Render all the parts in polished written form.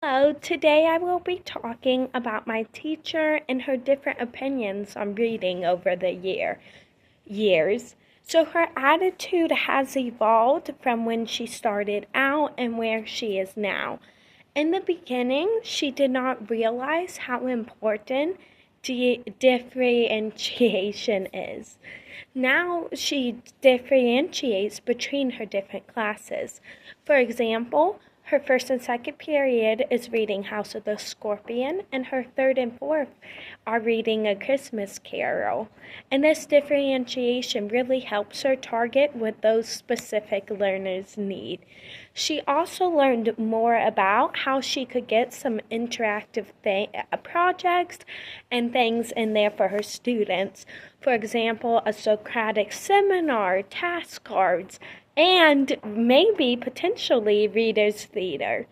Hello, today I will be talking about my teacher and her different opinions on reading over the years. So her attitude has evolved from when she started out and where she is now. In the beginning, she did not realize how important differentiation is. Now she differentiates between her different classes. For example, her first and second period is reading House of the Scorpion, and her third and fourth are reading A Christmas Carol. And this differentiation really helps her target what those specific learners need. She also learned more about how she could get some interactive projects and things in there for her students. For example, a Socratic seminar, task cards, and maybe potentially readers theater.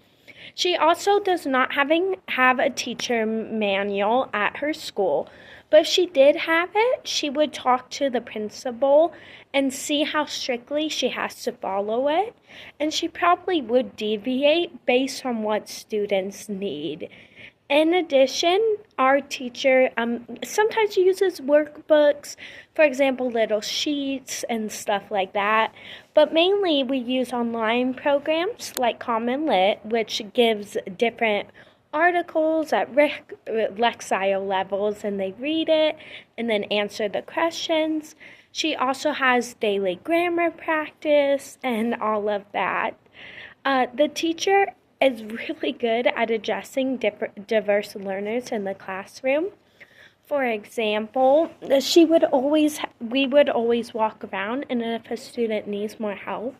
She also does not have a teacher manual at her school, but if she did have it, she would talk to the principal and see how strictly she has to follow it, and she probably would deviate based on what students need. In addition, our teacher sometimes uses workbooks, for example, little sheets and stuff like that. But mainly we use online programs like Common Lit, which gives different articles at Lexile levels, and they read it and then answer the questions. She also has daily grammar practice and all of that. The teacher is really good at addressing diverse learners in the classroom. For example, we would always walk around, and if a student needs more help,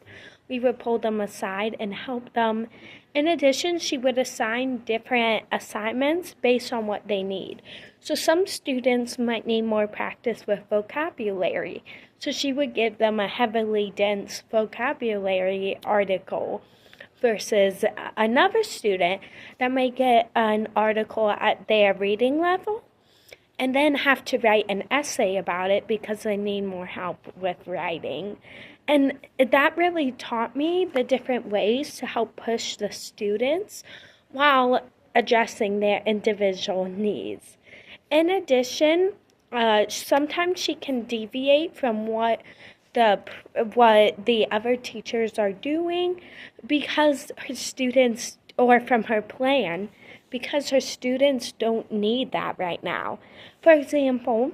we would pull them aside and help them. In addition, she would assign different assignments based on what they need. So some students might need more practice with vocabulary, so she would give them a heavily dense vocabulary article, versus another student that might get an article at their reading level and then have to write an essay about it because they need more help with writing. And that really taught me the different ways to help push the students while addressing their individual needs. In addition, sometimes she can deviate from what the other teachers are doing because her students, or from her plan, because her students don't need that right now. For example,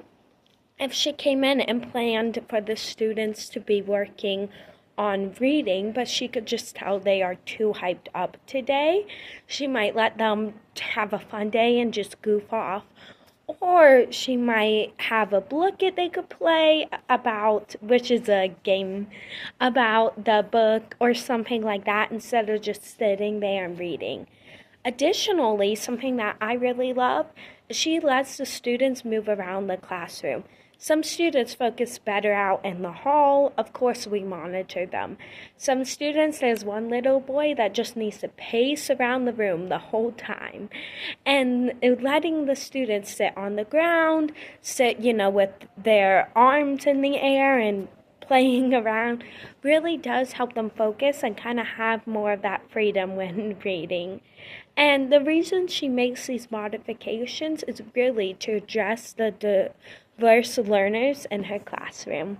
if she came in and planned for the students to be working on reading, but she could just tell they are too hyped up today, she might let them have a fun day and just goof off. Or she might have a book they could play about, which is a game about the book or something like that, instead of just sitting there and reading. Additionally, something that I really love is she lets the students move around the classroom. Some students focus better out in the hall. Of course, we monitor them. Some students, there's one little boy that just needs to pace around the room the whole time. And letting the students sit on the ground, sit, with their arms in the air and playing around really does help them focus and kind of have more of that freedom when reading. And the reason she makes these modifications is really to address the diverse learners in her classroom.